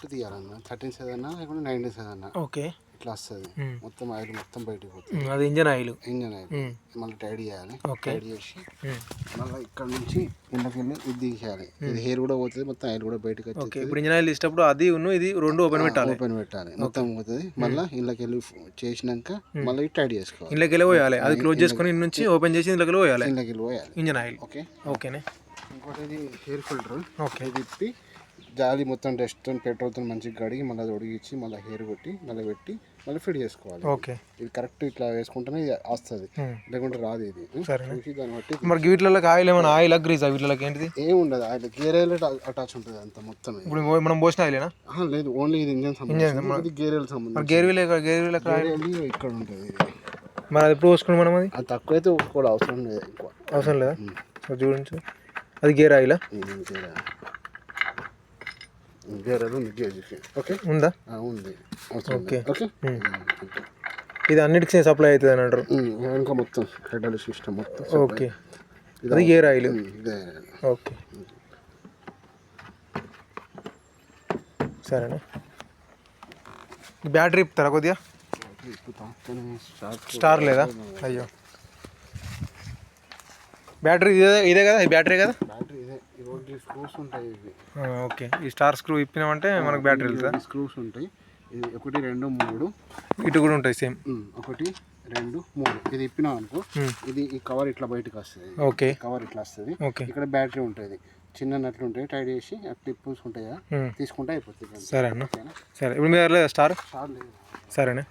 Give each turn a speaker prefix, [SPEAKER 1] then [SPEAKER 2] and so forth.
[SPEAKER 1] correct తీయాలన్న 13 అన్నా లేకుంటే 19 అన్నా
[SPEAKER 2] ఓకే
[SPEAKER 1] ఇట్లా వస్తుంది మొత్తం ఆయిల్ మొత్తం బయటకు పోతుంది
[SPEAKER 2] అది ఇంజన్ ఆయిల్
[SPEAKER 1] మళ్ళీ టైడ్ చేయాలి
[SPEAKER 2] ఓకే
[SPEAKER 1] టైడ్ చేసి మళ్ళీ ఇక్కడ నుంచి ఇంట్లోకి వెళ్ళి ఇది తీసేయాలి ఇది హెయిర్ కూడా పోతుంది మొత్తం ఆయిల్ కూడా బయటకు వచ్చి
[SPEAKER 2] ఇప్పుడు ఇంజన్ ఆయిల్ తీసేటప్పుడు అది ఇది రెండు ఓపెన్
[SPEAKER 1] పెట్టాలి మొత్తం పోతుంది మళ్ళీ ఇంట్లోకి వెళ్ళి చేసినాక మళ్ళీ టైడ్ చేసుకోవాలి
[SPEAKER 2] ఇంట్లోకి వెళ్ళి పోయాలి అది క్లోజ్ చేసుకొని ఇన్ని నుంచి ఓపెన్ చేసి ఇంట్లోకి వెళ్ళి పోయాలి
[SPEAKER 1] ఇంట్లోకి వెళ్ళి పోయాలి
[SPEAKER 2] ఇంజన్ ఆయిల్
[SPEAKER 1] ఓకే
[SPEAKER 2] ఓకేనే
[SPEAKER 1] ఇంకోటి ఇది హెయిర్ ఫిల్టర్
[SPEAKER 2] ఓకే
[SPEAKER 1] తిప్పి జాలి మొత్తం డస్ట్ పెట్రోల్తో మంచిగా కడిగి మళ్ళీ అది ఉడిగించి మళ్ళీ హెయిర్ కొట్టి మళ్ళీ పెట్టి మళ్ళీ ఫిట్ చేసుకోవాలి
[SPEAKER 2] ఓకే
[SPEAKER 1] ఇది కరెక్ట్ ఇట్లా వేసుకుంటేనే ఇది వస్తుంది లేకుంటే రాదు ఇది దాన్ని బట్టి
[SPEAKER 2] మరి వీటిలోకి ఆయిల్ ఏమైనా ఆయిల్ గ్రీజ్ వీటిలోకి ఏంటిది
[SPEAKER 1] ఏమి ఉండదు ఆయిల్ గేర్ ఆయిల్ అటాచ్ ఉంటుంది అంత మొత్తం
[SPEAKER 2] ఇప్పుడు మనం పోసిన ఆయిలేనా
[SPEAKER 1] లేదు ఓన్లీ ఇది ఇంజన్ సంబంధించి ఇది గేర్ ఆయిల్ సంబంధించి
[SPEAKER 2] గేర్ వీల్
[SPEAKER 1] ఇక్కడ ఉంటుంది
[SPEAKER 2] మరి అది ఎప్పుడు పోసుకుని మనం
[SPEAKER 1] అది తక్కువైతే కూడా అవసరం లేదు ఎక్కువ
[SPEAKER 2] అవసరం లేదా చూడండి అది గేర్ ఆయిలా
[SPEAKER 1] గేర్ ఆయిల్ ఉంది గేజ్కి ఓకే
[SPEAKER 2] ఉందా
[SPEAKER 1] ఉంది
[SPEAKER 2] ఓకే
[SPEAKER 1] ఓకే
[SPEAKER 2] ఇది అన్నిటికీ సప్లై అవుతుంది అని అంటారు
[SPEAKER 1] ఇంకా మొత్తం హైడ్రాలిక్ సిస్టమ్ మొత్తం
[SPEAKER 2] ఓకే అది గేర్ ఆయిల్ ఓకే సరేనా బ్యాటరీ ఇప్పుతారా కొద్దిగా స్టార్ లేదా అయ్యో బ్యాటరీ ఇదే కదా ఈ బ్యాటరీ కదా
[SPEAKER 1] స్క్రూస్ ఉంటాయి
[SPEAKER 2] ఓకే ఈ స్టార్ స్క్రూ ఇప్పినామంటే మనకు బ్యాటరీ వెళ్తుందా
[SPEAKER 1] స్క్రూస్ ఉంటాయి ఇది 1 2 3
[SPEAKER 2] ఇటు కూడా ఉంటాయి సేమ్
[SPEAKER 1] 1 2 3 ఇది ఇప్పినాం అనుకో ఇది ఈ కవర్ ఇట్లా బయటకు వస్తుంది
[SPEAKER 2] ఓకే
[SPEAKER 1] కవర్ ఇట్లా వస్తుంది
[SPEAKER 2] ఓకే
[SPEAKER 1] ఇక్కడ బ్యాటరీ ఉంటుంది చిన్న నట్లు ఉంటాయి టైట్ చేసి క్లిప్స్ ఉంటాయి తీసుకుంటే అయిపోతుంది
[SPEAKER 2] సరే అన్న సరే ఇప్పుడు మీరు స్టార్
[SPEAKER 1] స్టార్ లేదు
[SPEAKER 2] సరేనా